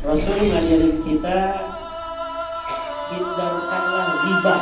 Rasul ngajarin kita hindarkanlah riba.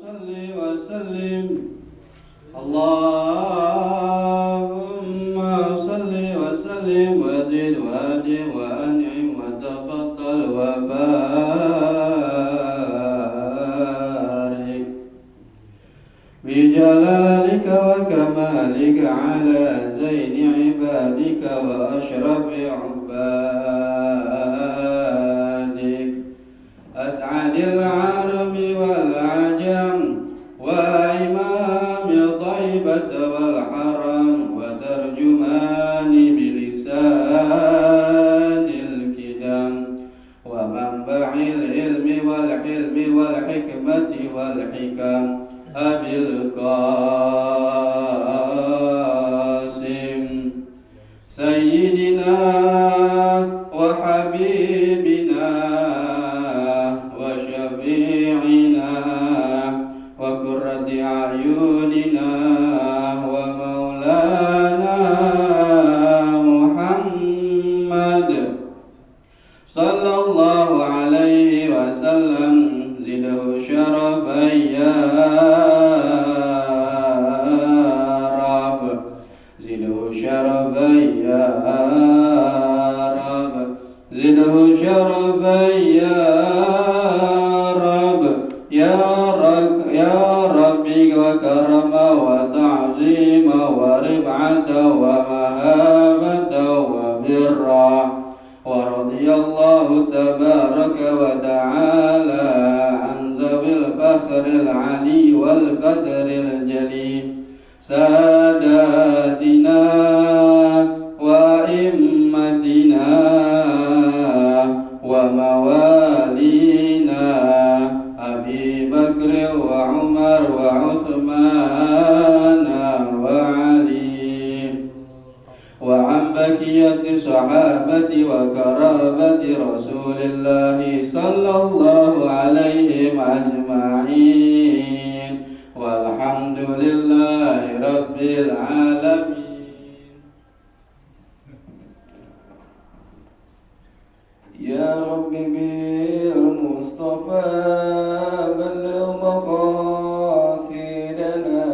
صل وسلم اللهم صل وسلم وزد وأدم وأنعم وتفضل وبارك بجلالك وكمالك على زين عبادك وأشرف عبادك أسعد العرب والعجم وإمام طيبة والحرم وترجمان بلسان الكدم ومنبع العلم والحلم والحكمة والحكم أبي القاسم سيدنا وحبيبنا وشفيعنا وقرة أعيننا ومولانا محمد صلى الله عليه وسلم زده شرفا يا رب زده شرفا يا رب زده شرفا يا رب يا ربي وكرما وتعظيما ورفعة ومهابة وبرا ورضي الله تبارك وتعالى عن ذوي الفخر العلي والقدر الجليل ساداتنا وأئمتنا وموالينا أبي بكر وعمر وعثمان وعلي وعن بقية صحابة وقرابة رسول الله صلى الله عليهم أجمعين والحمد لله رب العالمين. يا رب بالمصطفى بلغ مقاصدنا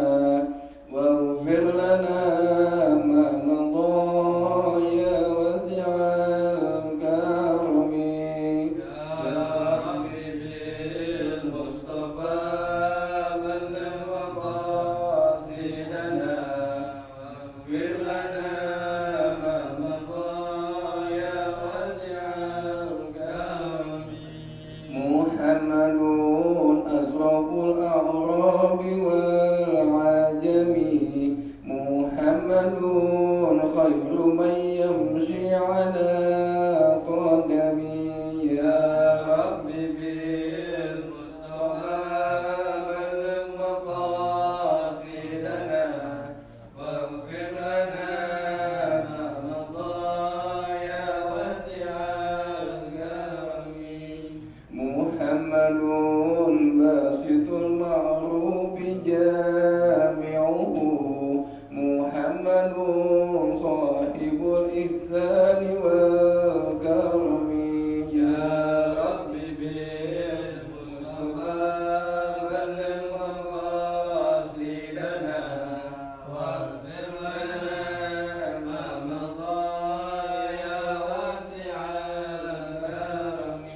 واغفر لنا ما مضى يا واسع الكرم. يا رب بالمصطفى بلغ مقاصدنا واغفر لنا ما مضى يا واسع الكرم. محمد والكرم يا رب بالمصطفى بلغ مقاصدنا واغفر لنا ما مضى يا واسع الكرم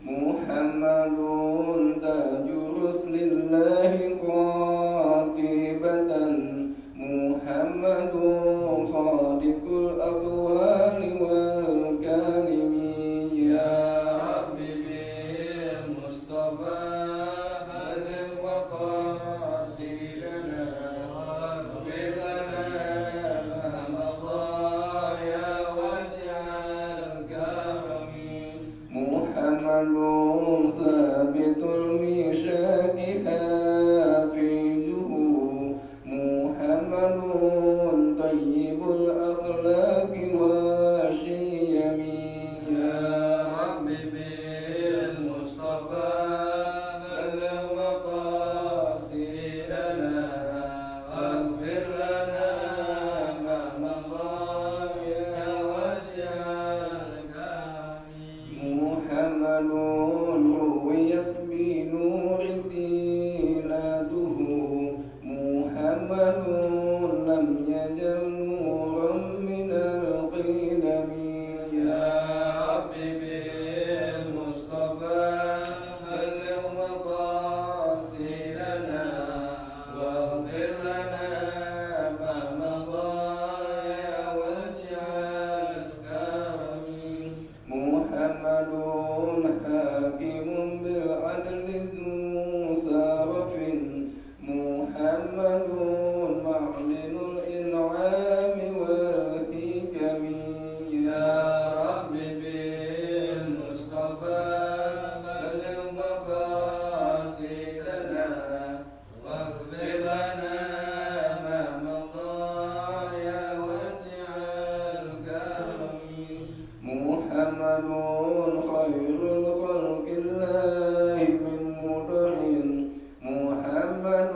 محمد تاج رسل الله قاطبة محمد صادق الأقوال والكلم يا رب بالمصطفى بلغ مقاصدنا واغفر لنا ما مضى يا واسع الكرم محمد ثابت الميثاق حافظه محمد طيب الأخلاق والشيم يا رب بالمصطفى بلغ مقاصدنا واغفر لنا ما مضى يا واسع الكرم محمد رويت بنور دينته محمد لم يزل نورا من القدم يا رب بالمصطفى بلغ مقاصدنا واغفر لنا ما مضى يا واسع الكرم محمد حاكم بالعدل ذو سرف محمد معلن الإنعام والحكم يا رب بالمصطفى بلغ مقاصدنا واغفر لنا ما مضى يا واسع الكرم محمد خير الخلق الله من مدح محمد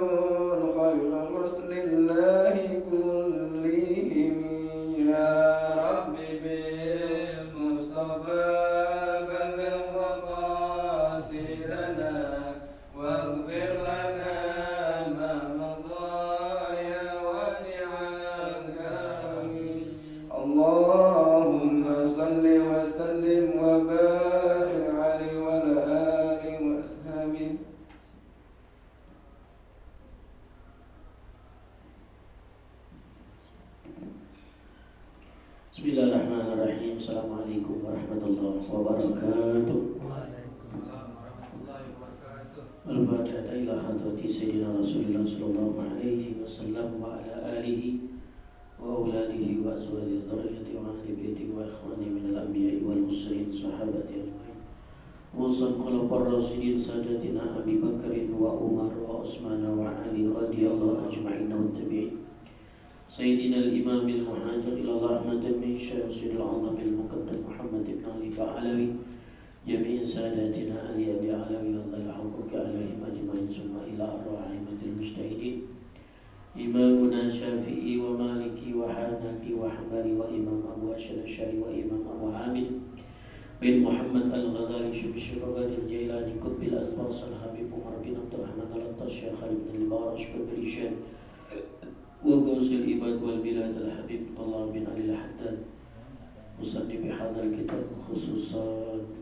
خير رسل الله كلهم يا رب بالمصطفى بلغ مقاصدنا واغفر لنا ما مضى يا واسع الكرم اللهم صل وسلم وبارك عليه وعلى آله وأصحابه Bismillahirrahmanirrahim. Assalamualaikum warahmatullahi wabarakatuh. Al-Fatihah ila hadrati Sayyidina Rasulullah sallallahu alaihi wasallam wa ala alihi wa auladihi wa azwajihi dzurriyyati wa ahli baitihi wa ikhwani min al-anbiya'i wal mursalin sahabati ajma'in. Wa khulafa'ir rasyidin sadatina Abi Bakrin wa Umar wa Utsman wa Ali radhiyallahu ajma'in wa tabi'in. Sayyidina al-Imam al-Muhajir ila rahmatan min syamsil al-'azam al-muqaddam Muhammad ibn Ali Ba'alawi jami'in sadatina Ali Abi Alawi radhiyallahu anhu alaihim ajma'in summa ila arwahimatil mujtahidin Imamuna Syafi'i wa Maliki wa Hanafi wa Hanbali wa Imam Abu Hasyim Asy'ari wa Imam Abu Hamid bin Muhammad al-Ghazali Syekh Al Jailani Qutbil Asbas al-Habib Umar bin Abdul Rahman al-Attash Syekh Khalid bin Al-Barash bin Rishad وغوث العباد والبلاد الحبيب الله بن علي الحداد مصنف هذا الكتاب خصوصا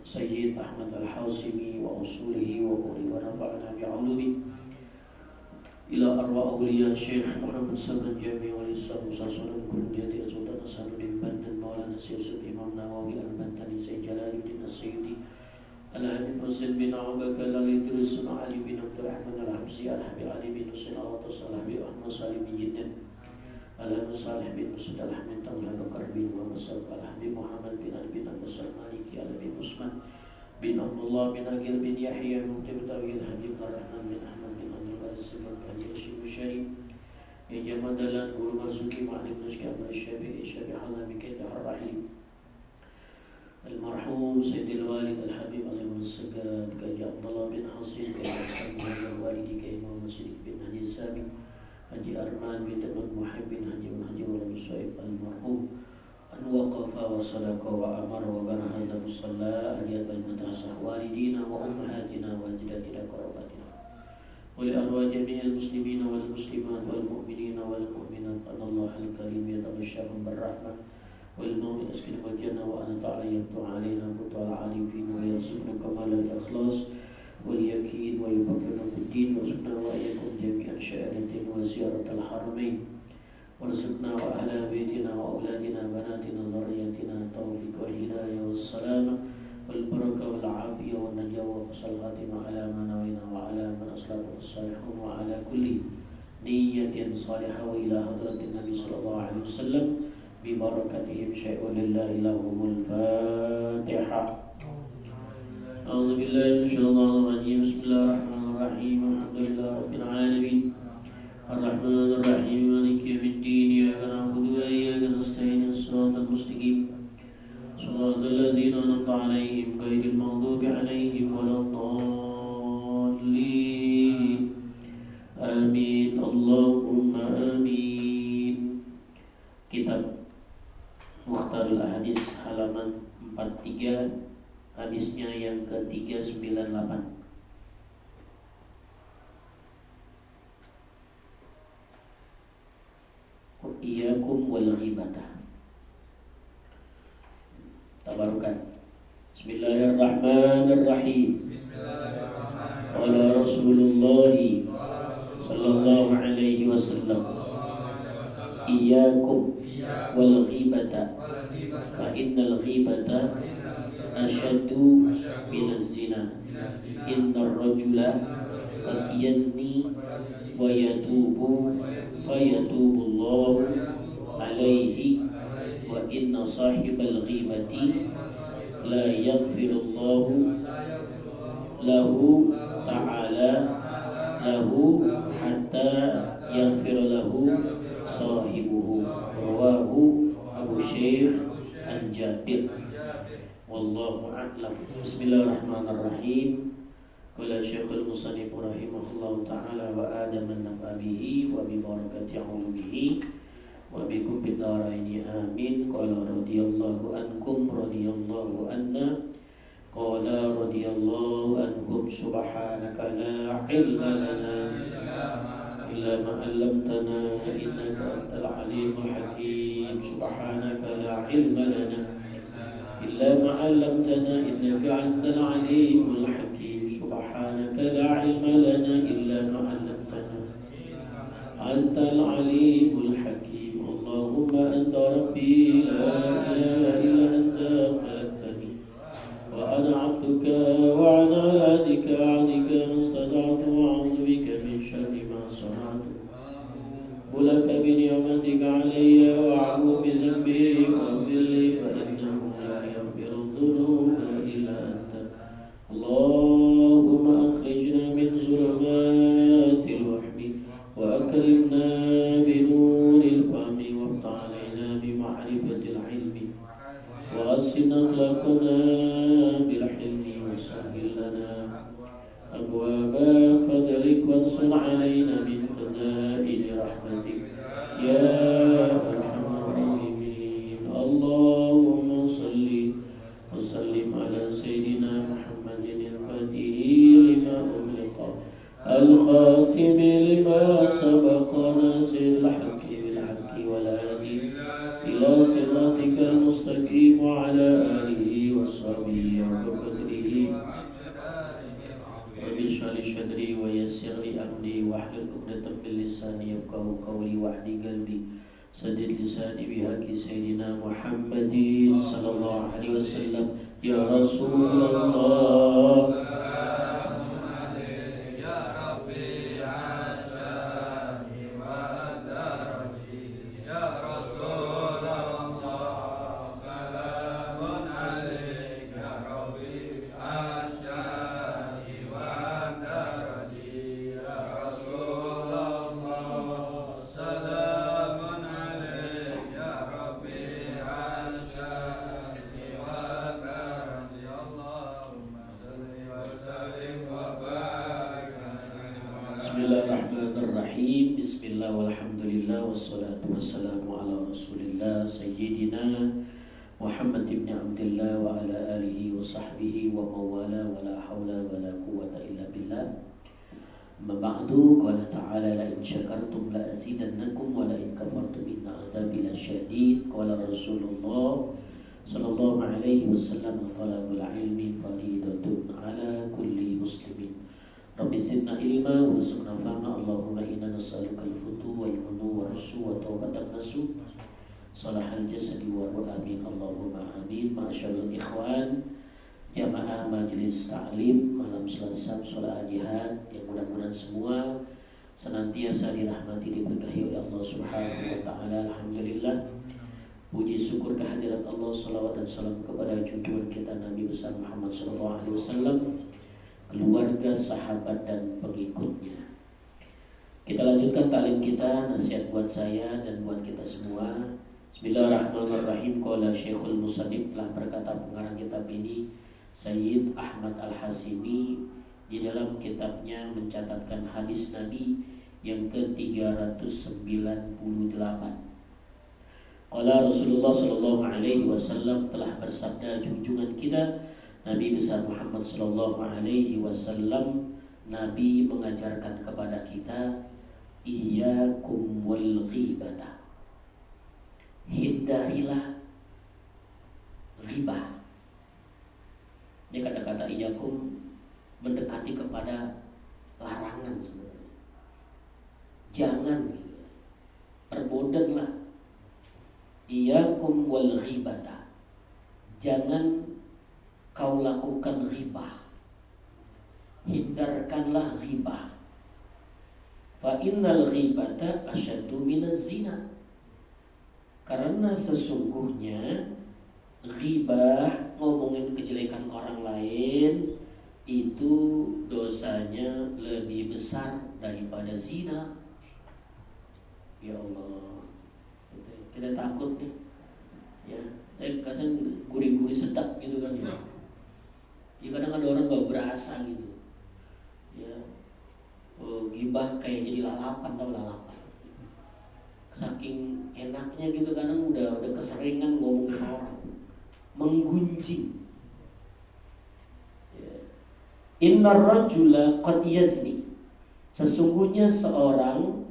سيد أحمد الحاصمي وأصوله ونفعنا بعلومه إلى أرواح أولياء الشيخ محمد سلمان جامع والإسلام وصلنا كل جديد سلطان حسن بن بن مولانا سيد الإمام نووي البنتاني سيد جلال الدين السيدي الحبيب حسين بن عباك الإدريس علي بن عبد الرحمن الحمزي الحبيب علي بن حسين العطاس الحبيب أحمد صالح بن جدا الحبيب صالح بن مسعود الحميد طلحة بكر بن محمد الحبيب محمد بن علي بن عباس المالكي الحبيب عثمان بن عبد الله بن عقيل بن يحيى مكتب تاويل الحبيب الرحمن بن أحمد بن عبد القادر بن علي هاشم الشريف جمال دلال guru Marzuki Ma'alim Nashka Amal Syafi'i Syafi'i Halami Kedah Ar-Rahim Al-Marhum Sayyidil Walid Al-Habib Al-Imam Al-Sagad Kaji Abdullah bin Hasim Kaji Al-Sami Al-Walidi Kaji Muhammad Siddiq bin Haji Sami Haji Arman bin Daman Muhammad bin Haji Wal Musaib Al-Marhum وقف وصدق وأمر وبرهن مصلى أن يقبل متاسع والدينا وأمهاتنا وأجدادنا قراباتنا ولأرواح جميع المسلمين والمسلمات والمؤمنين والمؤمنات أن الله الكريم يتغشاهم بالرحمة والموت يسكنهم الجنة وأن تعالى يفتح علينا بطل العارفين ويرزقنا كمال الإخلاص واليقين ويفكرنا في الدين وارزقنا وإياكم جميعا شهادة وزيارة الحرمين وارزقنا وأهل بيتنا وأولادنا بناتنا ذريتنا التوفيق والهداية والسلامة والبركة والعافية والنجاة وحسن الخاتمة على ما نوينا وعلى من أسلفه الصالحون وعلى كل نية صالحة وإلى حضرة النبي صلى الله عليه وسلم ببركتهم شيء لله لهم الفاتحة. أعوذ بالله من الشيطان الرجيم. بسم الله الرحمن الرحيم. الحمد لله رب العالمين الرحمن الرحيم مالك يوم الدين إياك نعبد وإياك نستعين الصراط المستقيم صراط الذين أنعمت عليهم غير المغضوب عليهم ولا الضالين آمين اللهم آمين. Kitab Mukhtarul Ahadits halaman 43, hadisnya yang ke-398. Iyyakum wal ghibata. Tabarukan. Bismillahirrahmanirrahim. Qala Rasulullah sallallahu alaihi wasallam, iyyakum wal ghibata fa innal ghibata ashaddu minaz zina. Innar rajula qad yazni wa yatubu fayatubu Allahu alaihi wa inna sahibal ghibati la yaghfirullahu lahu ta'ala lahu hatta yaghfir lahu sahibuhu. Rawahu Abu Syekh an Jabir. Wallahu a'lam. Bismillahirrahmanirrahim. Qala Syekhul Musannif rahimahullahu ta'ala wa adaman nafabihi wa bi barakati ulumihi wa bi kubbi daraini amin. Qala radiyallahu ankum radiyallahu anna. Qala radiyallahu ankum subhanaka la ilma lana illa ma 'allamtana innaka antal alimul hakim. Subhanaka la ilma lana illa ma 'allamtana innaka antal alimul hakim. Subhanaka la ilma lana illa ma 'allamtana antal alimul hakim. Allahumma anta rabbi la ilaha illa anta khalaqtani wa ana 'abduka wa ana 'ala dika mastada'tu wa a'udhu bika min sharri ma sana'tu. Bulaka bi ni'matika 'alayya wa 'afu bi dhanbi waghfir li fa innahu la yaghfiru dhunuba illa anta. Allahumma akhrijna min zulumatil wahmi wa akrimna bi nuril fahmi waftah 'alaina bi ma'rifatil 'ilmi wa hassin akhlaqana bil hilmi wa sahhil lana abwaaba fadlik wansur 'alaina min khaza'in rahmatik ya arhamar rahimin. Allahumma salli wa sallim ala sayyidina Muhammadin al-Fatihi lima ughliqa al-khatimi lima sabaqa nasiril haqqi bil haqqi wal hadi ila siratikal mustaqim wa ala alihi wa sahbihi wa qadrihi. Rabbi shrah li sadri wa yassir li amri wahlul 'uqdatam min lisani yafqahu qawli wahdi qalbi sadid lisani bihaqi sayyidina Muhammadin sallallahu alaihi wasallam. Ya Rasulullah Bismillah walhamdulillah wassalatu wassalamu ala rasulillah sayyidina Muhammad ibn Abdullah wa ala alihi wa sahbihi wa mawala wa la hawla wa la quwwata illa billah. Amma ba'du, qala ta'ala la in syakartum la azidannakum wa la in kafartum inna adzabi lasyadid. Qala Rasulullah sallallahu alaihi wasallam, talabul ilmi faridatun ala kulli muslimin. Rabbi zidna ilma warzuqna fahma. Allahumma inna nas'aluka al-futuh wal munu wa rasu wa taubatan nasuh salahal jasadi wa ruh. Amin Allahumma amin. Ma'asyarul ikhwan, jamaah majelis ta'lim malam Selasa sholat jihad, yang mudah-mudahan semua senantiasa dirahmati diberkahi oleh Allah Subhanahu wa taala. Alhamdulillah, puji syukur kehadirat Allah, salawat dan salam kepada junjungan kita Nabi besar Muhammad sallallahu alaihi wasallam, keluarga, sahabat dan pengikutnya. Kita lanjutkan taklim kita, nasihat buat saya dan buat kita semua. Bismillahirrahmanirrahim. Qala Syekhul Musannif, telah berkata pengarang kitab ini Sayyid Ahmad Al-Hasimi di dalam kitabnya mencatatkan hadis Nabi yang ke-398. Qala Rasulullah sallallahu alaihi wasallam, telah bersabda junjungan kita Nabi besar Muhammad sallallahu alaihi wasallam, Nabi mengajarkan kepada kita, iyyakum wal ghibata, hindarilah ghibah. Ini kata-kata iyyakum mendekati kepada larangan sebenarnya. Jangan, perbodanlah. Iyyakum wal ghibata, jangan kau lakukan ghibah, hindarkanlah ghibah. Fa innal ghibata asyaddu minaz zina, karena sesungguhnya ghibah, ngomongin kejelekan orang lain, itu dosanya lebih besar daripada zina. Ya Allah, kita takut nih, ya. Kadang gurih-gurih sedap gitu kan ya. Ya kadang ada orang gak berasa gitu, ya. Ghibah kayak jadi lalapan, tau lalapan. Saking enaknya gitu, kadang udah keseringan ngomongin orang, menggunjing. Ya. Innar rajula qad yazni, sesungguhnya seorang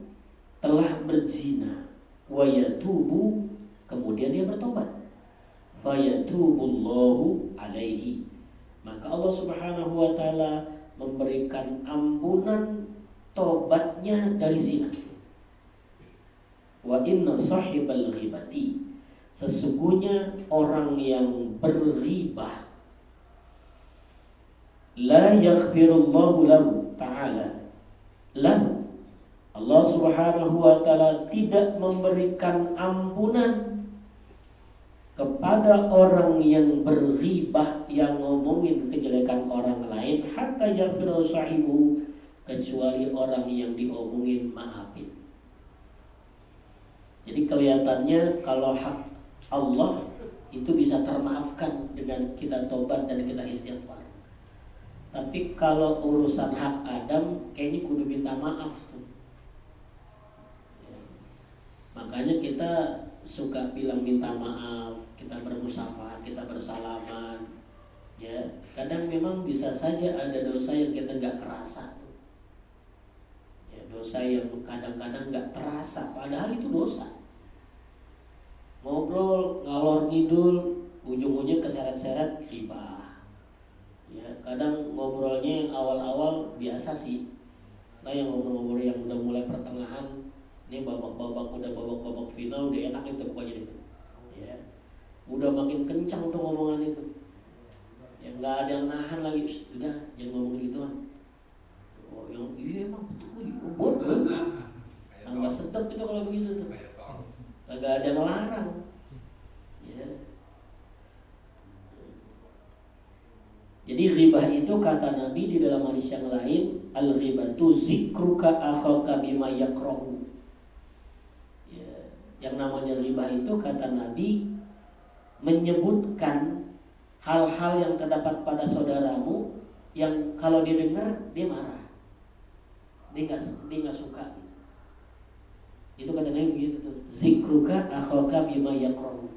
telah berzina, wa yatubu, kemudian dia bertobat. Fayatubullahu alaihi, maka Allah Subhanahu wa taala memberikan ampunan tobatnya dari zina. Wa inna sahibal ghibati, sesungguhnya orang yang berghibah, la yaghfirullahu lahu ta'ala lahu, Allah Subhanahu wa taala tidak memberikan ampunan kepada orang yang berghibah, yang ngomongin kejelekan orang lain, hatta yaghfiru sahibu, kecuali orang yang diomongin maafin. Jadi kelihatannya kalau hak Allah itu bisa termaafkan dengan kita tobat dan kita istighfar. Tapi kalau urusan hak Adam, kayaknya kudu minta maaf tuh. Makanya kita suka bilang minta maaf, kita bermusafahat, kita bersalaman, ya. Kadang memang bisa saja ada dosa yang kita nggak kerasa, ya, dosa yang kadang-kadang nggak terasa, padahal itu dosa. Ngobrol ngalor ngidul, ujung-ujungnya keseret-seret ghibah, ya. Kadang ngobrolnya yang awal-awal biasa sih, nah yang ngobrol-ngobrol yang udah mulai pertengahan, ini babak final udah enak itu pokoknya itu, ya. Udah makin kencang tuh ngomongan itu, ya nggak ada yang nahan lagi. Udah jangan ngomongin gituan. Oh yang iya emang betul, bodoh. Tambah sedap itu kalau begitu tuh. Kagak ada yang melarang, ya. Jadi ghibah itu kata Nabi di dalam hadis yang lain, al-ghibatu zikruka akhaka bima yakrahu. Ya, yang namanya ghibah itu kata Nabi menyebutkan hal-hal yang terdapat pada saudaramu yang kalau dia dengar dia marah, dia nggak suka. Itu kata Nabi begitu tuh, zikruka akhaka bima yakrahu.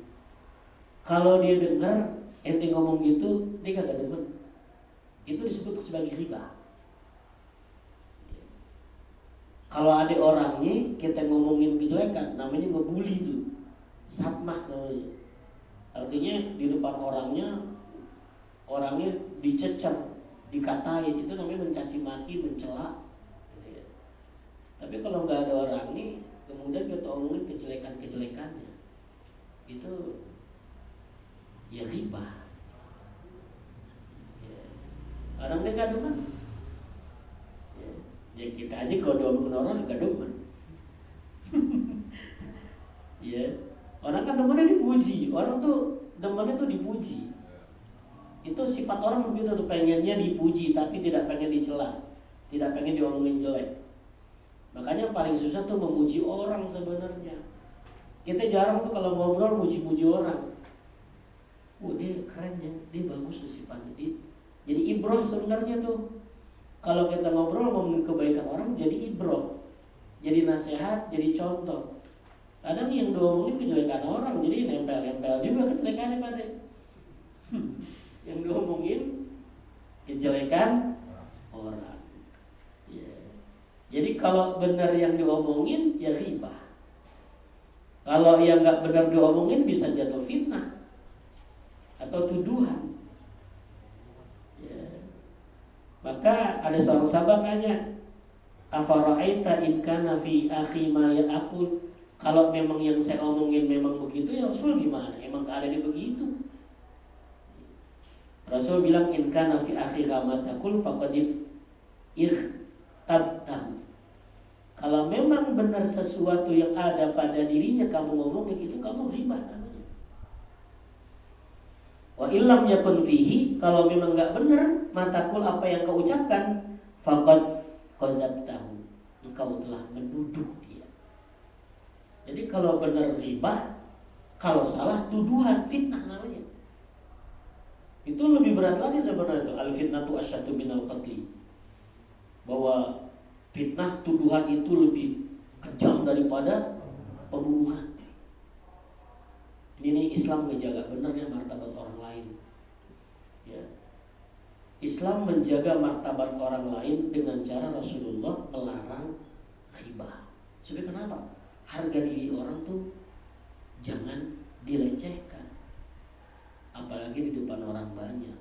Kalau dia dengar ente ngomong gitu, dia kagak demen. Itu disebut sebagai riba. Kalau ada orangnya kita ngomongin kejelekan, namanya ngebully itu, satmah namanya. Artinya di depan orangnya dicecer, dikatain, itu namanya mencaci maki, mencela. Tapi kalau nggak ada orangnya, kemudian kita omongin kejelekannya, itu ya riba. Orang dia gak demen. Ya kita aja kalau diomongin orang gak demen. Ya, orang kan demennya dipuji. Orang tuh demennya tuh dipuji. Itu sifat orang begitu tuh, pengennya dipuji tapi tidak pengen dicela, tidak pengen diomongin jelek. Makanya paling susah tuh memuji orang sebenarnya. Kita jarang tuh kalau ngobrol muji-muji orang. Dia keren ya, dia bagus tuh sifatnya. Jadi ibroh sebenarnya tuh. Kalau kita ngobrol ngomongin kebaikan orang, jadi ibroh, jadi nasihat, jadi contoh. Kadang yang diomongin kejelekan orang, jadi nempel-nempel juga kejelekannya pada. Yang diomongin kejelekan orang. Jadi kalau benar yang diomongin ya riba. Kalau yang nggak benar diomongin bisa jatuh fitnah atau tuduhan. Maka ada seorang sahabat nanya, afara'aita in kana fi akhi ma ya'kul. Kalau memang yang saya omongin memang begitu, ya Rasul gimana? Emang keadaannya begitu? Rasul bilang in kana fi akhi ma taqul faqad ikhtabtahu. Kalau memang benar sesuatu yang ada pada dirinya kamu ngomongin, itu kamu riba namanya. Wa illam yakun fihi, kalau memang enggak benar matakul apa yang kau ucapkan, faqad qazabtahu, engkau telah menuduh dia. Jadi kalau benar riba, kalau salah tuduhan, fitnah namanya. Itu lebih berat lagi sebenarnya. Al-fitnatu asyaddu minal qatli. Bahwa fitnah, tuduhan itu lebih kejam daripada pembunuhan. Ini Islam menjaga benarnya martabat orang lain. Ya. Islam menjaga martabat orang lain dengan cara Rasulullah melarang riba. Sebab kenapa? Harga diri orang tuh jangan dilecehkan, apalagi di depan orang banyak.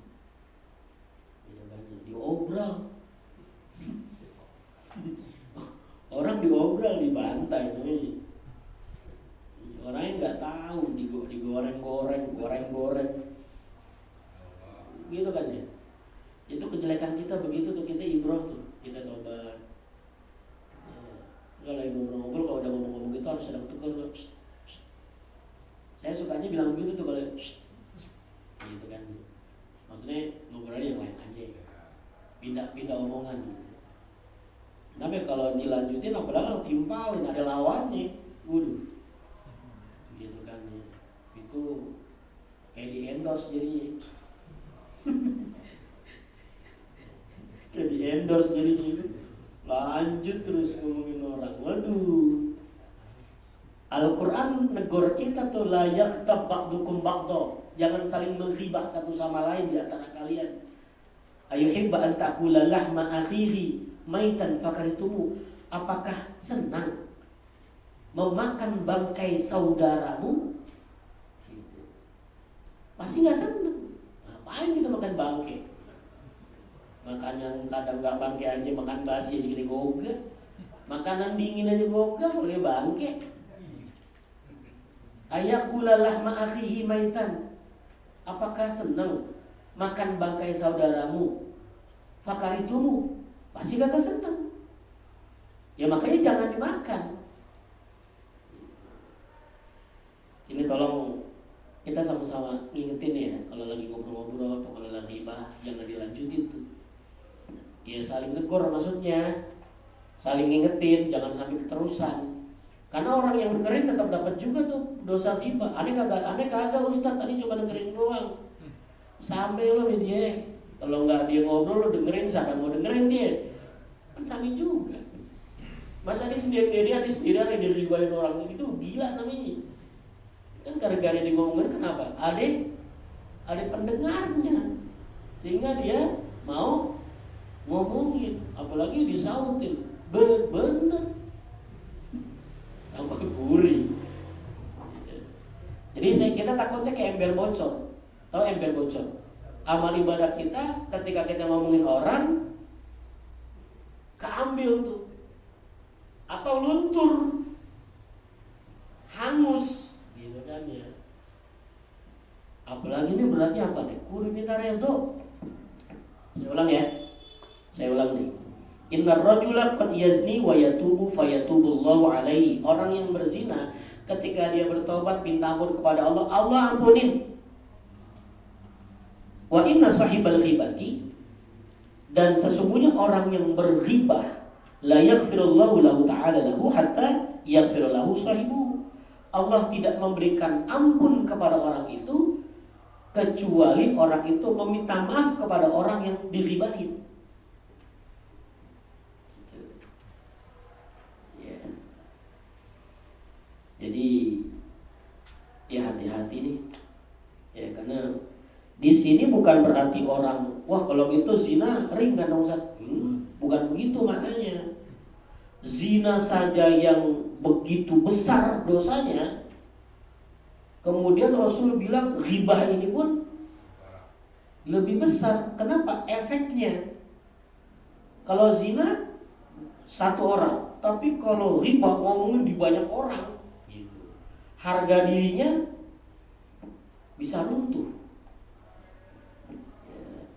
Diobral. Orang diobral, dibantai itu. Orangnya nggak tahu, digoreng-goreng, gitu kan ya. Itu kejelekan kita begitu tuh, kita ibroh tuh, kita tobat. Kalau lagi ngobrol-ngobrol, kalau udah ngomong-ngomong gitu harus sedang tegur. Saya sukanya bilang begitu tuh kalau gitu kan. Maksudnya ngobrolnya yang lain aja, pindah omongan. Tapi kalau dilanjutin apalagi timpalin, ada lawannya, waduh, gitu kan ya. Itu kayak di endorse jadinya. Kayak di endorse jadinya. Lanjut terus ngomongin orang, waduh. Al-Quran negor kita tuh la yaghtab ba'dukum ba'dha. Jangan saling menghibah satu sama lain di antara kalian. Ayuhibba an ta'kula lahma akhihi maitan fakaritumu. Apakah senang memakan bangkai saudaramu? Pasti gak senang. Ngapain kita makan bangkai? Makan yang kadang gak bangkai aja, makan basi aja gini goga. Makanan dingin aja goga, boleh bangkai. Ayakula lahma akhihi maitan. Apakah senang makan bangkai saudaramu? Fakaritumu. Pasti gak senang. Ya makanya jangan dimakan. Ini tolong kita sama-sama ngingetin ya, kalau lagi ngobrol-ngobrol atau kalau lagi ribah, jangan dilanjutin tuh. Ya saling tegur maksudnya, saling ngingetin, jangan sampai keterusan. Karena orang yang dengerin tetap dapat juga tuh dosa riba. Aneh kagak Ustaz, tadi cuma dengerin doang. Sampai lo dia. Kalau nggak dia ngobrol lo dengerin, siapa mau dengerin dia? Kan sampai juga. Masa dia sendirian yang diribain orang itu gila namanya. Kan gara-gara dia ngomongin kenapa? Ada pendengarnya, sehingga dia mau ngomongin, apalagi disautin, bener, tambah gurih. Jadi kita takutnya kayak ember bocor. Tahu ember bocor? Amal ibadah kita ketika kita ngomongin orang keambil tuh, atau luntur, hangus, gitu kan ya. Apalagi ini berarti apa nih? Kudu minta redho. Saya ulang nih. Innar rajula qad yazni wa yatubu fayatubullahu alaihi. Orang yang berzina ketika dia bertobat minta ampun kepada Allah, Allah ampunin. Wa inna sahibal ghibati, dan sesungguhnya orang yang berghibah la yaghfirullahu lahu ta'ala lahu hatta yaghfir lahu sahibu. Allah tidak memberikan ampun kepada orang itu kecuali orang itu meminta maaf kepada orang yang dighibahin. Jadi ya hati-hati nih, ya karena di sini bukan berarti orang wah kalau gitu zina ringan dong Ustaz. Bukan begitu maknanya. Zina saja yang begitu besar dosanya, kemudian Rasul bilang ghibah ini pun lebih besar. Kenapa? Efeknya. Kalau zina satu orang, tapi kalau ghibah ngomongin di banyak orang, harga dirinya bisa runtuh.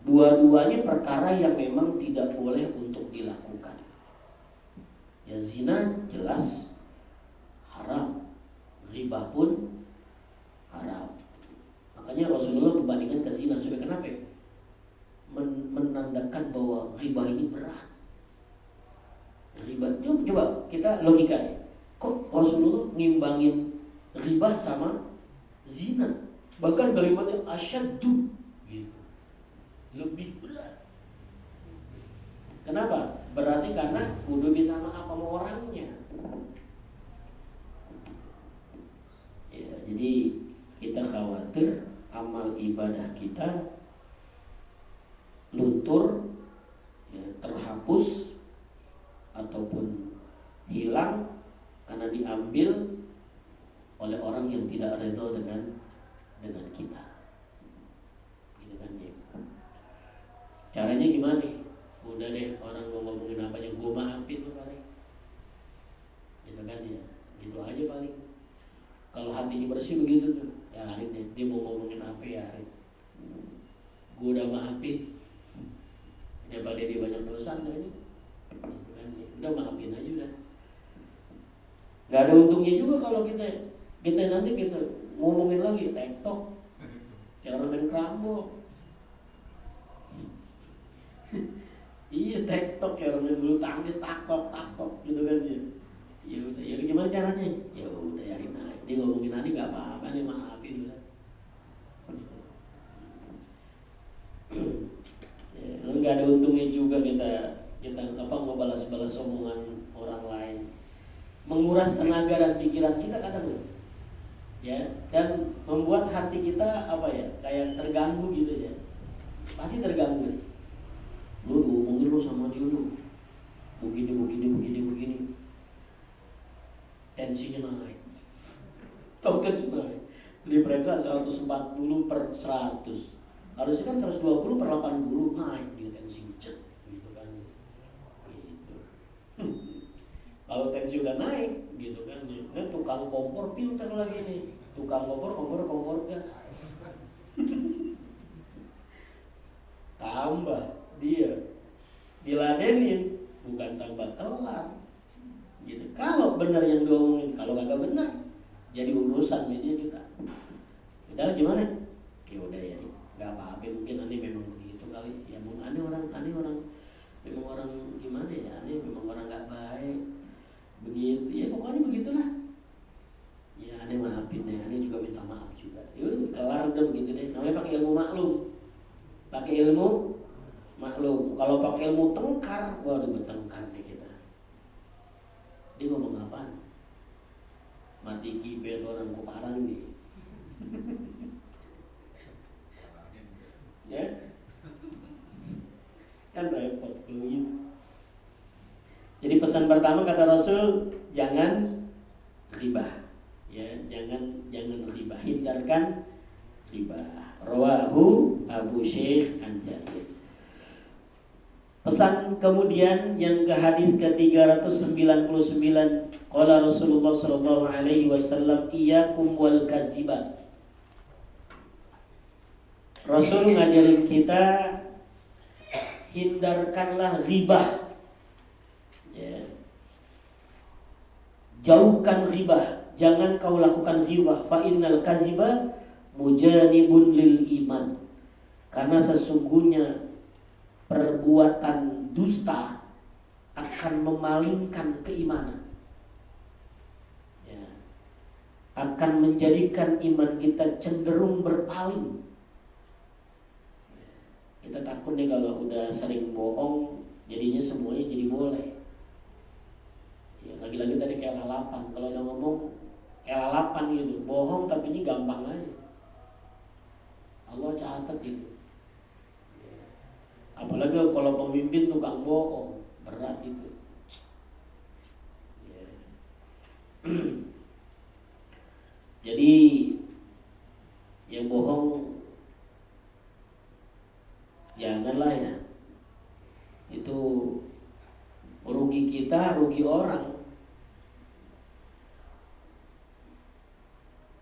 Dua-duanya perkara yang memang tidak boleh untuk dilakukan. Ya zina jelas haram, ghibah pun haram. Makanya Rasulullah membandingkan ke zina supaya kenapa? Menandakan bahwa ghibah ini berat. Ghibah, coba kita logika ya. Kok Rasulullah ngimbangin ghibah sama zina? Bahkan kalimatnya asyaddu gitu. Lebih berat. Kenapa? Berarti karena kudu minta maaf sama orangnya. Ya, jadi kita khawatir amal ibadah kita luntur, ya, terhapus ataupun hilang karena diambil oleh orang yang tidak redha dengan kita. Gitu kan ya. Caranya gimana? Udah deh, orang mau ngomongin apanya gue maafin lu paling. Gitu kan ya. Gitu aja paling. Kalau hatinya bersih begitu tuh, ya Arif deh, dia mau ngomongin apa ya Arif. Gue udah maafin. Daripada dia banyak dosa kan ini. Gitu kan ya. Udah maafin aja udah. Gak ada untungnya juga kalau kita nanti kita ngomongin lagi TikTok, cara main kerambok. Iya TikTok ya orang dulu tangkis taktok gitu kan ya. Ya udah, ya gimana caranya? Ya udah yakin aja. Dia ngomongin tadi nggak apa-apa nih, maafin udah. Ya, nggak ada untungnya juga kita apa mau balas omongan orang lain. Menguras tenaga dan pikiran kita kadang ya, dan membuat hati kita apa ya, kayak terganggu gitu ya. Pasti terganggu. Lu ngomongin lu sama dia lu begini, tensinya naik, tensi naik. Diperiksa 140 per 100, harusnya kan 120 per 80, naik dia tensi cet gitu kan. Gitu. Kalau tensi udah naik gitu kan, ini tukang kompor pintar lagi nih, tukang kompor gas. Tambah dia diladenin, bukan tambah kelar gitu. Kalau benar yang diomongin, kalau kagak benar jadi urusan media kita gimana? Ya udah ya, nggak apa-apa, mungkin aneh memang begitu kali ya. Aneh orang memang orang gimana ya, aneh memang orang nggak baik begitu ya, pokoknya begitulah ya. Aneh maafin deh, aneh juga minta maaf juga. Yaudah kelar udah begitu deh. Namanya pakai ilmu maklum. Kalau pakai ilmu tengkar, waduh bertengkar deh kita. Dia ngomong apaan? Mati kibet orang Kuparang nih. Ya, kan repot kalau gitu. Jadi pesan pertama kata Rasul, jangan ribah, ya, jangan ribah, hindarkan ribah. Rawahu Abu Syekh An-Jabir. Pesan kemudian yang ke hadis ke-399, qala Rasulullah sallallahu alaihi wasallam, iyyakum wal kaziba. Rasul ngajarin kita, hindarkanlah ribah. Ya. Jauhkan ribah, jangan kau lakukan ribah. Fa innal kaziba mujanibun lil iman. Karena sesungguhnya perbuatan dusta akan memalingkan keimanan. Ya. Akan menjadikan iman kita cenderung berpaling. Kita takut nih kalau udah sering bohong, jadinya semuanya jadi boleh. Ya, lagi-lagi tadi kayak lalapan. Kalau udah ngomong kayak lalapan gitu, bohong tapi ini gampang aja. Allah catat itu. Apalagi kalau pemimpin tukang bohong, berat itu. Ya. Jadi yang bohong janganlah ya. Itu rugi kita, rugi orang.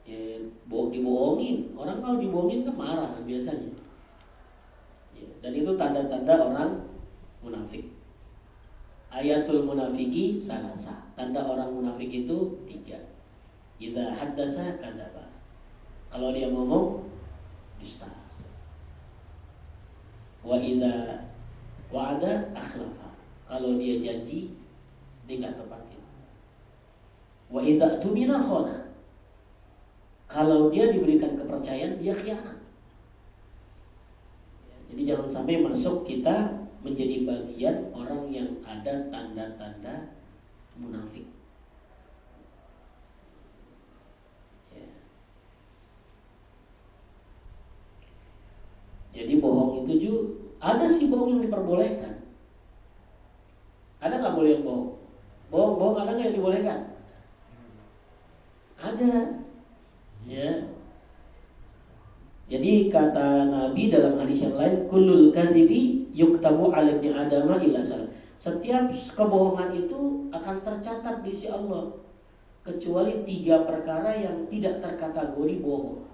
Ya, dibohongin. Orang kalau dibohongin kan marah biasanya. Ya, dan itu tanda-tanda orang munafik. Ayatul munafiki salasa. Tanda orang munafik itu 3. Idza haddasa kadzaba. Kalau dia ngomong dusta. Wa idza wa'ada akhlafa. Kalau dia janji, dia nggak tepatin. Wa idza tumina khana. Kalau dia diberikan kepercayaan, dia khianat. Ya, jadi jangan sampai masuk kita menjadi bagian orang yang ada tanda-tanda munafik. Ya. Jadi bohong itu juga ada sih bohong yang diperbolehkan. Ada nggak boleh yang bohong? Bohong ada nggak yang dibolehkan? Ada. Ya. Jadi kata Nabi dalam hadis yang lain, kullul kadzibi yuktabu 'ala ibni adama illa salat. Setiap kebohongan itu akan tercatat di sisi Allah kecuali 3 perkara yang tidak terkategori bohong.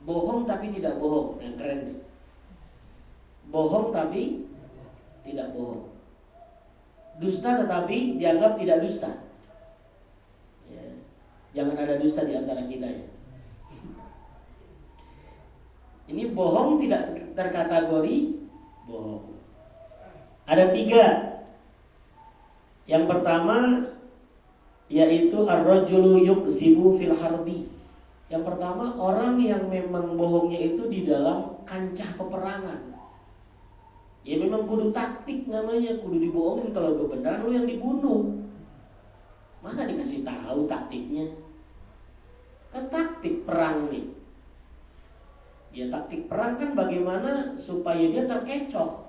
Bohong tapi tidak bohong, yang keren nih. Bohong tapi tidak bohong. Dusta tetapi dianggap tidak dusta. Ya. Jangan ada dusta di antara kita ya. Ini bohong tidak terkategori bohong. Ada 3. Yang pertama yaitu ar-rajulu yukzibu fil harbi. Yang pertama, orang yang memang bohongnya itu di dalam kancah peperangan. Ya memang kudu taktik namanya, kudu dibohongin. Kalau benar lu yang dibunuh. Masa dikasih tahu taktiknya? Kan taktik perang nih. Ya taktik perang kan bagaimana supaya dia terkecoh,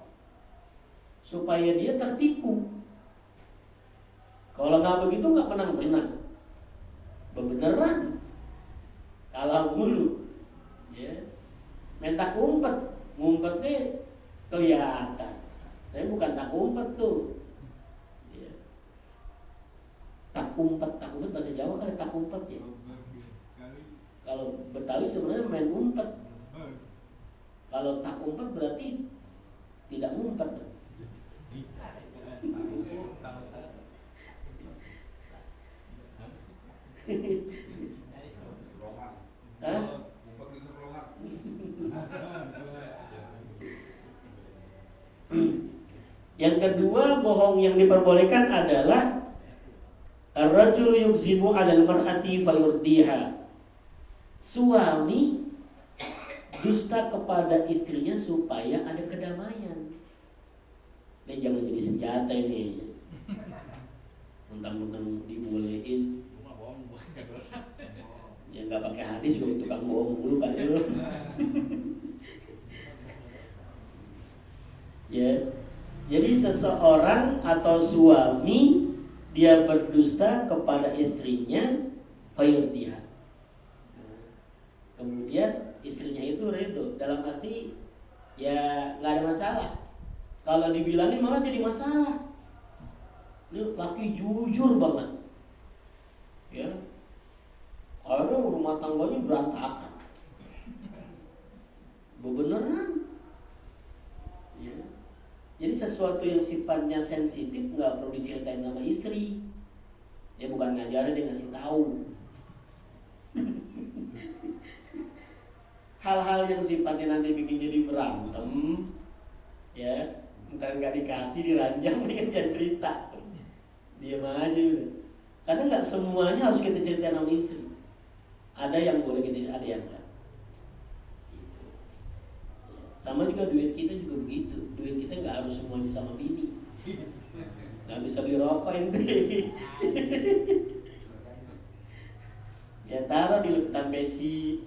supaya dia tertipu. Kalau nggak begitu nggak menang-menang. Beneran kalah mulu. Ya. Main tak umpet, ngumpetnya kelihatan. Tapi bukan tak umpet tuh. Ya. Tak umpet bahasa Jawa kan tak umpet ya. Kalau Betawi sebenarnya main umpet. Kalau tak umpet berarti tidak ngumpet. Yang kedua, bohong yang diperbolehkan adalah ar-rajulu yukzibu 'alal mar'ati fayurdiha. Suami dusta kepada istrinya supaya ada kedamaian. Ini jangan jadi senjata ini. Mentang-mentang dibolehin. Ya nggak pakai hadis juga tukang bohong mulu Pak Jul. Ya, jadi seseorang atau suami dia berdusta kepada istrinya, fayurdiha. Kemudian istrinya itu ridho, dalam arti ya nggak ada masalah. Kalau dibilangin malah jadi masalah. Ini laki jujur banget, ya. Akhirnya rumah tangganya berantakan. Beneran, ya. Jadi sesuatu yang sifatnya sensitif nggak perlu diceritain sama istri. Ya bukan ngajarin, dia ngasih tahu. Hal-hal yang sifatnya nanti bikin jadi berantem, ya, ntar nggak dikasih diranjang, dia jangan cerita, diam aja udah. Karena nggak semuanya harus kita ceritain sama istri. Ada yang boleh kita, ada yang enggak. Sama juga duit kita juga begitu. Duit kita nggak harus semuanya sama bini. Nggak bisa beli rokok ente. Ya taruh di lepetan peci.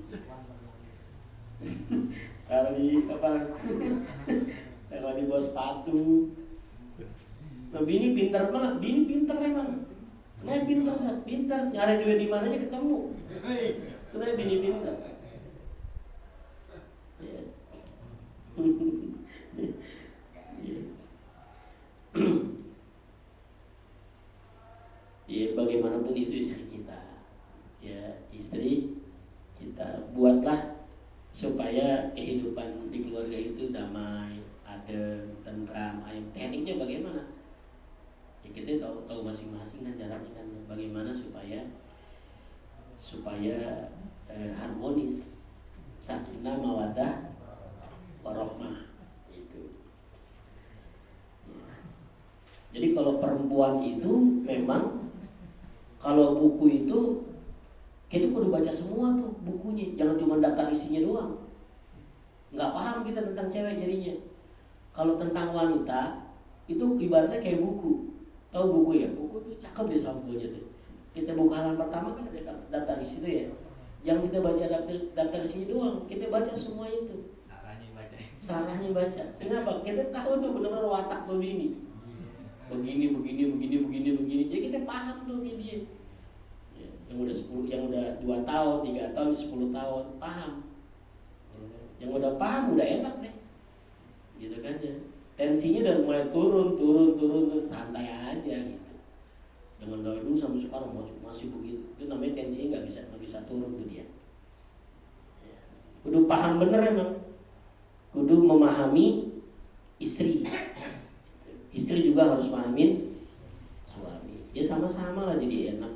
Taruh di apa? Taruh di bawah sepatu. Nah, bini pintar banget. Bini pintar emang. Nah, pintar. Nyari duit di mananya ketemu. Kenapa bini pintar? Ya. Ya, bagaimanapun itu istri kita, ya istri kita, buatlah supaya kehidupan di keluarga itu damai, adem, tentram, ayem. Tekniknya bagaimana? Ya kita tahu masing-masing kan caranya kan, bagaimana supaya harmonis, sakinah, mawaddah, warahmah itu. Ya. Jadi kalau perempuan itu memang kalau buku itu kita kudu baca semua tuh bukunya, jangan cuma daftar isinya doang. Nggak paham kita tentang cewek jadinya. Kalau tentang wanita itu ibaratnya kayak buku. Tahu buku ya? Buku tuh cakep deh sampulnya tuh. Kita buka halaman pertama kan ada daftar isi itu ya. Jangan kita baca daftar isinya doang, kita baca semua itu. Sarahnya baca. Kenapa? Kita tahu tuh benar-benar watak tuh ini. Begini. Jadi kita paham tuh dia. Ya, yang udah 10, yang udah 2 tahun, 3 tahun, 10 tahun, paham. Yang udah paham udah enak deh. Gitu kan ya. Tensinya udah mulai turun, santai aja gitu. Dengan dari dulu sampai sekarang masih begitu. Itu namanya tensinya nggak bisa turun tuh dia. Ya. Udah paham bener emang. Kudu memahami istri. Istri juga harus pahamin suami. Ya sama-sama lah jadi enak.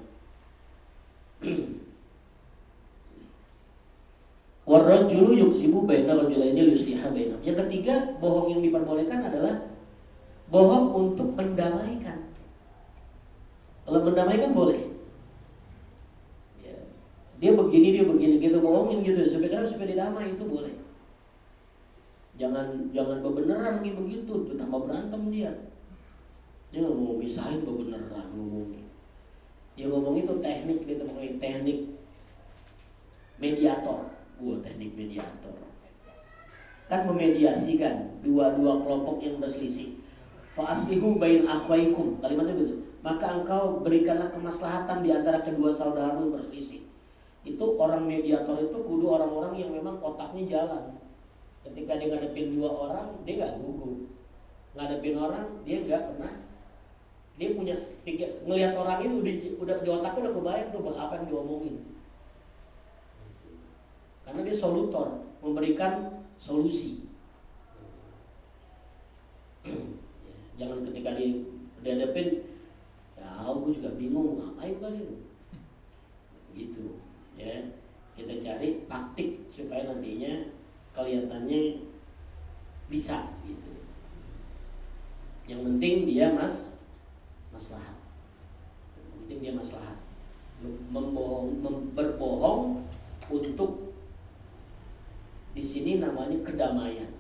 Warrajulu yuksibu baina rajulaini yusliha bainahum. Yang ketiga, bohong yang diperbolehkan adalah bohong untuk mendamaikan. Kalau mendamaikan boleh. Ya. Dia begini, kita bohongin gitu supaya didamai, itu boleh. Jangan bebeneran nih begitu, itu tambah berantem dia. Dia nggak mau misahin bebeneran ngomongin. Dia ngomong itu teknik, kita pakai teknik mediator. Teknik mediator kan memediasikan dua kelompok yang berselisih. Fa aslihu bain akhwaikum, kalimatnya begitu. Maka engkau berikanlah kemaslahatan di antara kedua saudara yang berselisih. Itu orang mediator itu kudu orang-orang yang memang otaknya jalan. Ketika dia ngadepin 2 orang, dia nggak gugup. Ngadepin orang, dia nggak pernah. Dia punya ngelihat orang itu udah di otaknya udah kebayang tuh apa yang diomongin. Karena dia solutor, memberikan solusi. Jangan ketika dihadapin, ya aku juga bingung ngapain kali itu. Gitu, ya. Kita cari taktik supaya nantinya kelihatannya bisa gitu. Yang penting dia maslahat. Yang penting dia maslahat. Berbohong untuk di sini namanya kedamaian,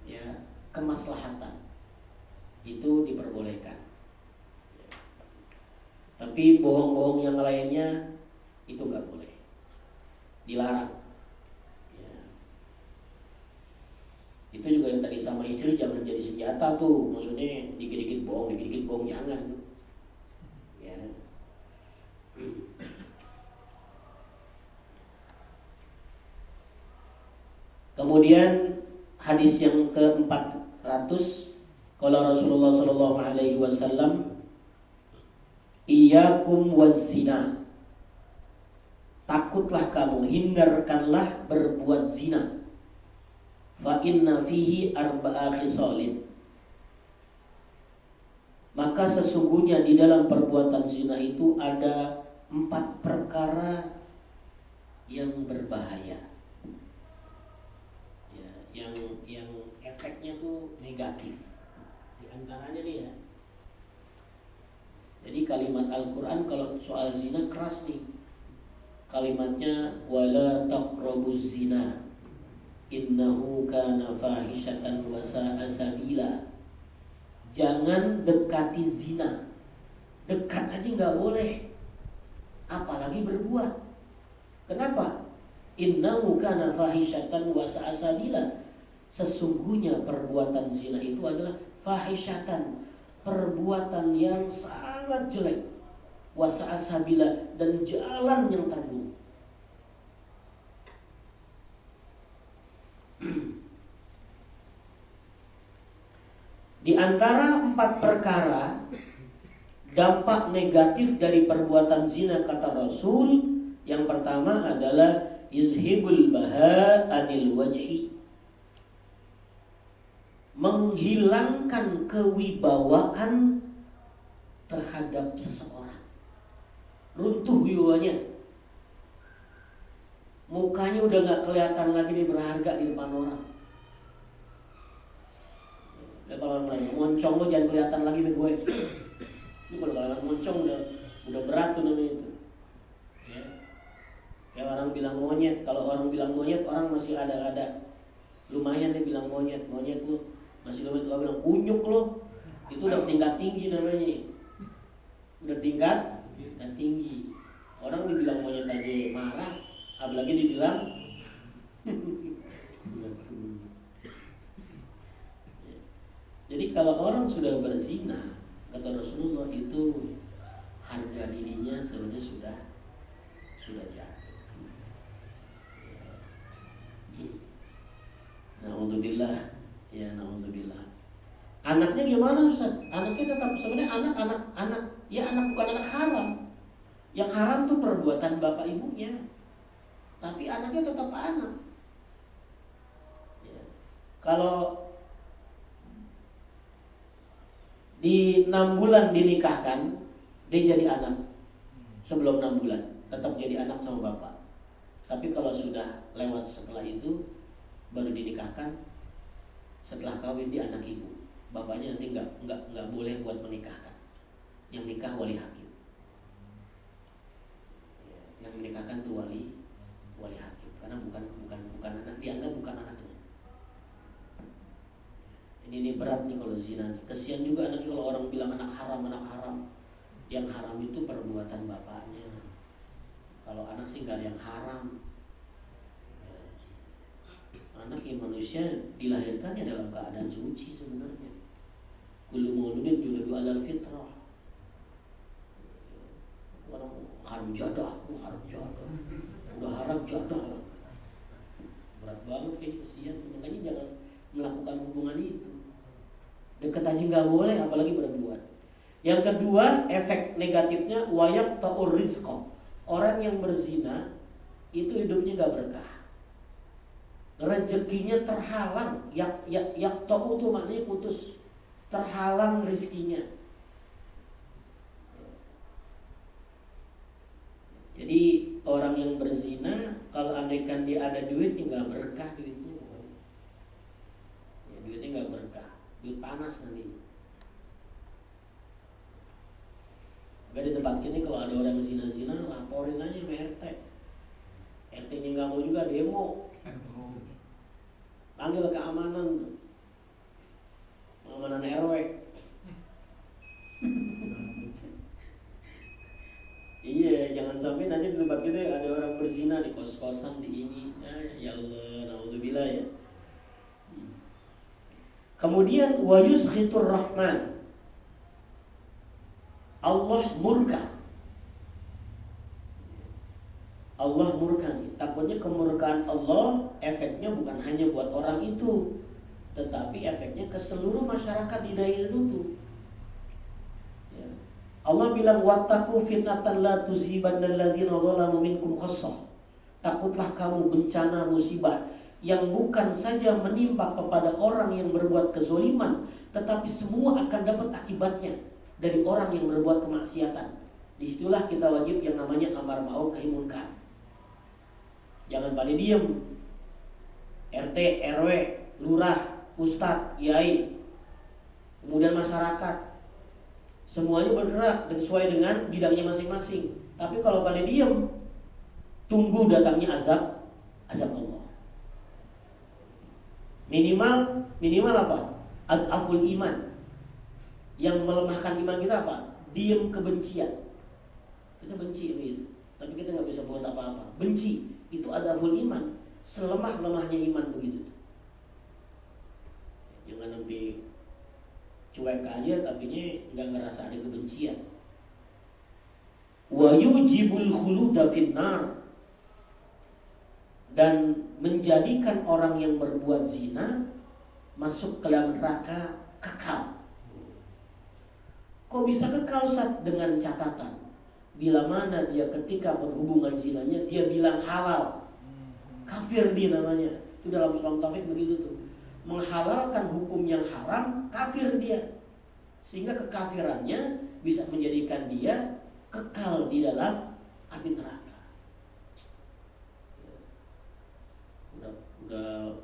ya, kemaslahatan itu diperbolehkan. Tapi bohong-bohong yang lainnya itu nggak boleh. dilarang. Ya. Itu juga yang tadi sama istri, jangan jadi senjata tuh, maksudnya dikit-dikit bohong jangan. Ya. Kemudian hadis yang ke-400, kalau Rasulullah sallallahu alaihi wasallam, iyyakum waz-zina. Takutlah kamu, hindarkanlah berbuat zina. Fa inna fihi arba'a khisalin. Maka sesungguhnya di dalam perbuatan zina itu ada 4 perkara yang berbahaya. Ya, yang efeknya tuh negatif. Di antaranya nih ya. Jadi kalimat Al-Qur'an kalau soal zina keras nih. Kalimatnya wala taqrabuz zina innahu kana fahishatan wa sa'a sabila. Jangan dekati zina. Dekat aja nggak boleh, apalagi berbuat. Kenapa? Innahu kana fahishatan wa sa'a sabila. Sesungguhnya perbuatan zina itu adalah fahishatan, perbuatan yang sangat jelek, wa sa'a sabila, dan jalan yang terburuk. Di antara 4 perkara dampak negatif dari perbuatan zina kata Rasul, yang pertama adalah yuzhibul baha anil wajhi, menghilangkan kewibawaan terhadap seseorang, runtuh wibawanya, mukanya udah gak kelihatan lagi dia berharga di depan orang. Ya, kalau orang lain moncong lo jangan kelihatan lagi nih gue. Ini kalau orang moncong udah berat tuh namanya itu. Ya. Kayak orang bilang monyet, kalau orang bilang monyet orang masih ada lumayan dia bilang monyet lu masih lumayan. Kalau bilang kunyuk lo itu udah tingkat tinggi namanya. Udah tingkat dan tinggi. Orang dibilang monyet aja marah, apalagi dibilang Jadi kalau orang sudah berzina, kata Rasulullah, itu harga dirinya sebenarnya sudah jatuh. Na'udzubillah, ya na'udzubillah. Anaknya gimana Ustaz? Anaknya tetap sebenarnya anak, ya anak bukan anak haram. Yang haram tuh perbuatan bapak ibunya. Tapi anaknya tetap anak. Ya. Kalau di 6 bulan dinikahkan, dia jadi anak. Sebelum 6 bulan tetap jadi anak sama bapak. Tapi kalau sudah lewat setelah itu, baru dinikahkan, setelah kawin dia anak ibu. Bapaknya nanti nggak boleh buat menikahkan. Yang nikah wali hakim. Yang menikahkan tuh wali hakim, karena bukan anak, dianggap bukan anaknya. Ini berat nih kalau zina nih. Kesian juga anaknya kalau orang bilang anak haram. Yang haram itu perbuatan bapaknya. Kalau anak sih gak ada yang haram. Anak yang manusia dilahirkannya dalam keadaan suci sebenarnya. Kullu mauludin yuladu alal fitrah. Orang haram jadah. Udah haram jadah. Berat banget kayaknya, kesian. Makanya jangan melakukan hubungan itu. Dekat aja nggak boleh, apalagi berbuat. Yang kedua, efek negatifnya wayak ta'ur rizqo. Orang yang berzina itu hidupnya nggak berkah, rezekinya terhalang. Yak ta'u itu maknanya putus, terhalang rezekinya. Jadi orang yang berzina, kalau andaikan dia ada duit, nggak berkah duitnya. Ya, duitnya nggak berkah. Duit panas nanti. Gak di tempat kita kalau ada orang zina-zina, laporin aja sama RT. RT-nya nggak mau juga demo. Panggil keamanan RW. Iya, jangan sampai nanti di tempat kita ada orang berzina di kos kos-kosan di ini. Ya Allah, naudzubillah ya. Kemudian wa yuskhitur rahman. Allah murka. Allah murka nih. Takutnya kemurkaan Allah efeknya bukan hanya buat orang itu, tetapi efeknya ke seluruh masyarakat di daerah itu. Ya. Allah bilang wattaqu fitnatan la tusibanna alladziina zalamu minkum khassah. Takutlah kamu bencana musibah yang bukan saja menimpa kepada orang yang berbuat kezaliman, tetapi semua akan dapat akibatnya dari orang yang berbuat kemaksiatan. Disitulah kita wajib yang namanya amar ma'ruf nahi munkar. Jangan pada diem. RT, RW, lurah, ustadz, kiai, kemudian masyarakat, semuanya bergerak sesuai dengan bidangnya masing-masing. Tapi kalau pada diem, tunggu datangnya azab Allah. Minimal apa? Ad'aful iman. Yang melemahkan iman kita apa? Diem kebencian. Kita benci gitu, tapi kita nggak bisa buat apa-apa. Benci itu ad'aful iman. Selemah-lemahnya iman begitu. Jangan sampai cuek aja tapi nggak ngerasa ada kebencian. Wa yujibul khuluda finnar. Dan menjadikan orang yang berbuat zina masuk ke dalam neraka kekal. Kok bisa kekal? Dengan catatan, bila mana dia ketika berhubungan zinanya dia bilang halal, kafir dia namanya. Itu dalam Islam taufik begitu tuh, menghalalkan hukum yang haram, kafir dia. Sehingga kekafirannya bisa menjadikan dia kekal di dalam api neraka. Udah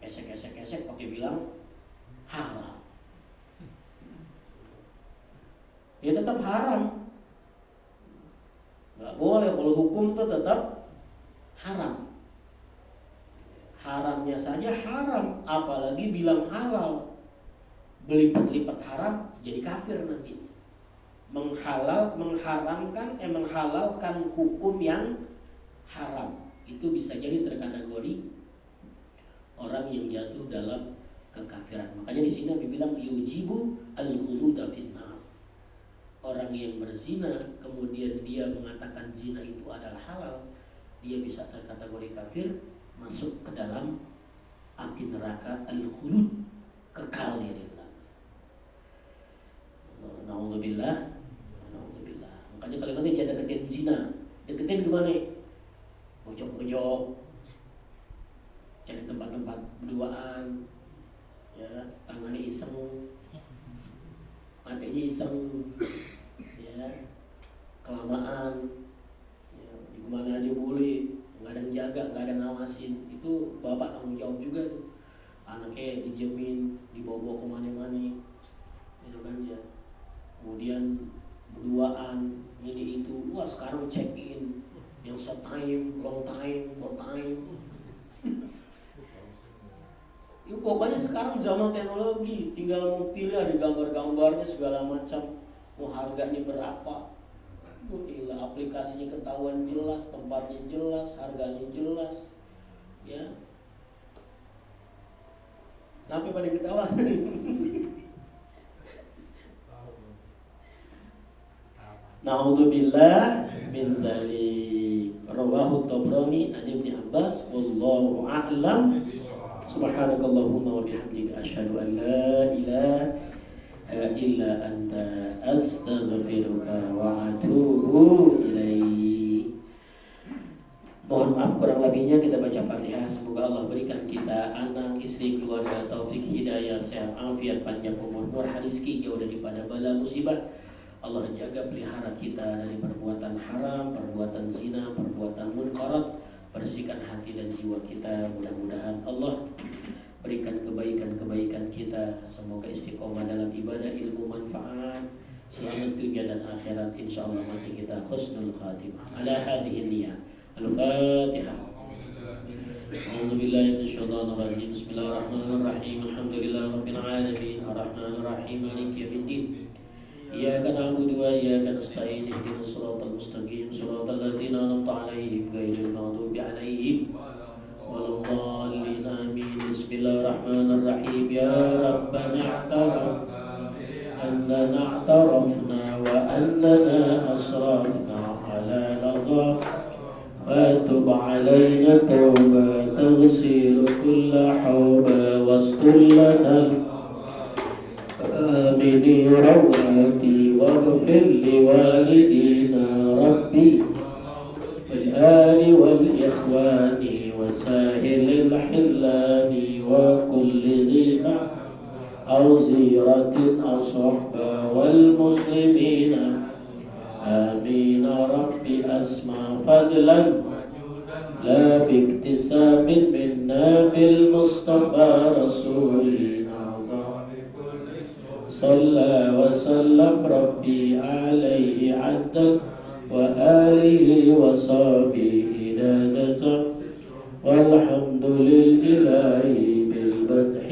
esek pakai bilang halal, dia tetap haram. Nggak boleh, kalau hukum itu tetap haram. Haramnya saja haram, apalagi bilang halal. Berlipat-lipat haram, jadi kafir nanti. Menghalalkan hukum yang haram, itu bisa jadi terkategori orang yang jatuh dalam kekafiran. Makanya di sini dibilang yujibu al-khuluda finnar. Orang yang berzina kemudian dia mengatakan zina itu adalah halal, dia bisa terkategori kafir, masuk ke dalam api neraka al-khulud, kekal dia di dalam. Naudzubillah. Makanya kalau nanti jangan deketin zina, deketin gimana? Pojok-pojok, cari tempat-tempat berduaan, ya, tangannya iseng, matanya iseng, ya, kelamaan, ya, di mana aja boleh, nggak ada yang jaga, nggak ada yang ngawasin. Itu bapak tanggung jawab juga tuh. Anaknya dijamin, dibawa-bawa kemana-mana, itu kan ya. Kemudian berduaan, ini itu, wah sekarang check in. Yang short time, long time, short time. Ya, pokoknya sekarang zaman teknologi, tinggal mau pilih ada gambar-gambarnya segala macam, mau harganya berapa. Gila, aplikasinya ketahuan jelas, tempatnya jelas, harganya jelas, ya. Sampai pada ketawa. Na'udzubillah min dzalik. Rawahu Tabrani an Ibnu Abbas wallahu a'lam. Subhanakallahumma wa bihamdika asyhadu an la ilaha illa anta astaghfiruka wa atubu ilaik. Mohon maaf kurang lebihnya, kita baca Fatihah. Semoga Allah berikan kita anak, istri, keluarga, taufik, hidayah, sehat, afiat, panjang umur, murah rezeki, jauh daripada bala musibah. Allah jaga pelihara kita dari perbuatan haram, perbuatan zina, perbuatan munkarat. Bersihkan hati dan jiwa kita. Mudah-mudahan Allah berikan kebaikan-kebaikan kita. Semoga istiqomah dalam ibadah, ilmu manfaat, selamat dunia dan akhirat. InsyaAllah mati kita husnul khatimah. Ala hadhihi niyah. Al-Fatihah. A'udzubillahi minasyaitonir rajim. Bismillahirrahmanirrahim. Alhamdulillahirabbil alamin. Arrahmanirrahim. Maliki yaumiddin. إياك نعبد وإياك نستعين اهدنا الصراط المستقيم صراط الذين أنعمت عليهم غير المغضوب عليهم ولا الضالين آمين. بسم الله الرحمن الرحيم. يا ربنا أننا اعترفنا وأننا أسرفنا على لظى فتب علينا توبة تغسل كل حوبة واستر لنا آمين رواتي واغفر لوالدينا ربي والآل والإخوان وساهل الحلان وكل ذي أو زيرة أو صحبة والمسلمين آمين ربي أسمع فضلا لا باكتساب منا بالمصطفى رسولنا صلى وسلم ربي عليه عدا وآله وصحبه إدادة والحمد لله بالمدح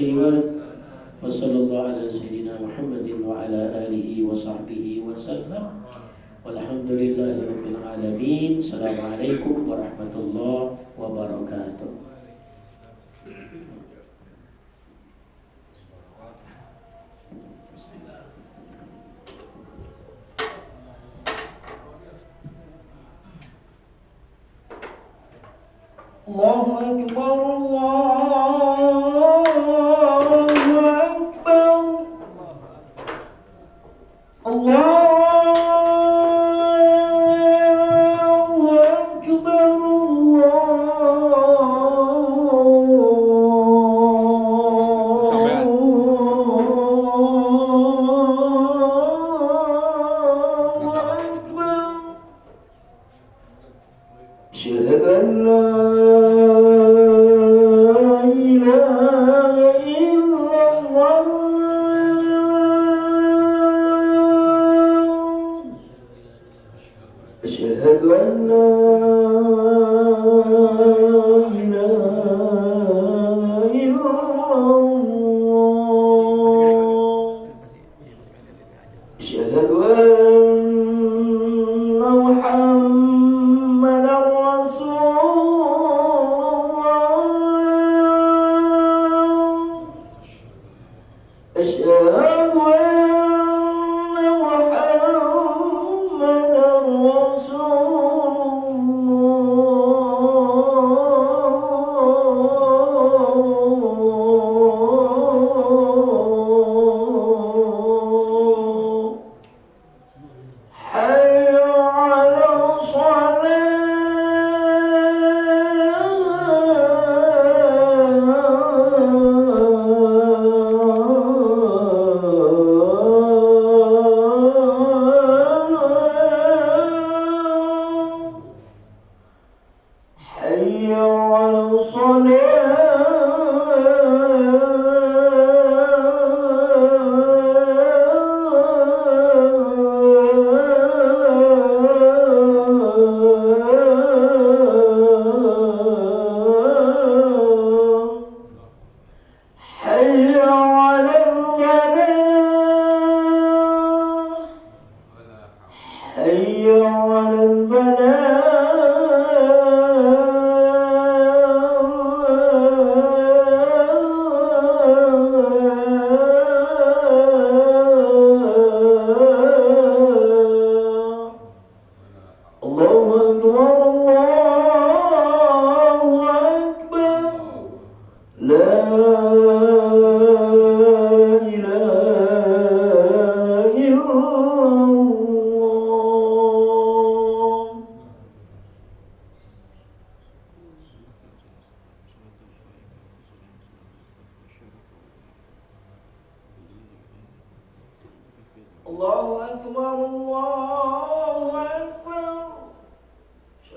وصلى الله على سيدنا محمد وعلى آله وصحبه وسلم والحمد لله رب العالمين. السلام عليكم ورحمة الله وبركاته. الله أكبر الله أكبر الله أكبر أشهد أن لا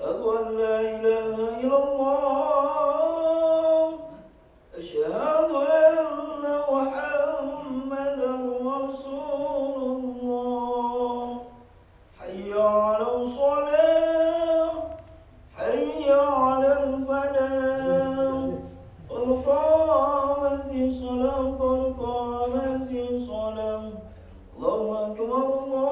أشهد أن لا إله إلا الله أشهد أن محمدا رسول الله أشهد الله أكبر الله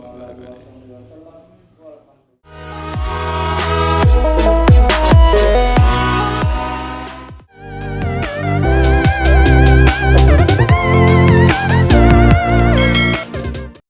وبارك عليه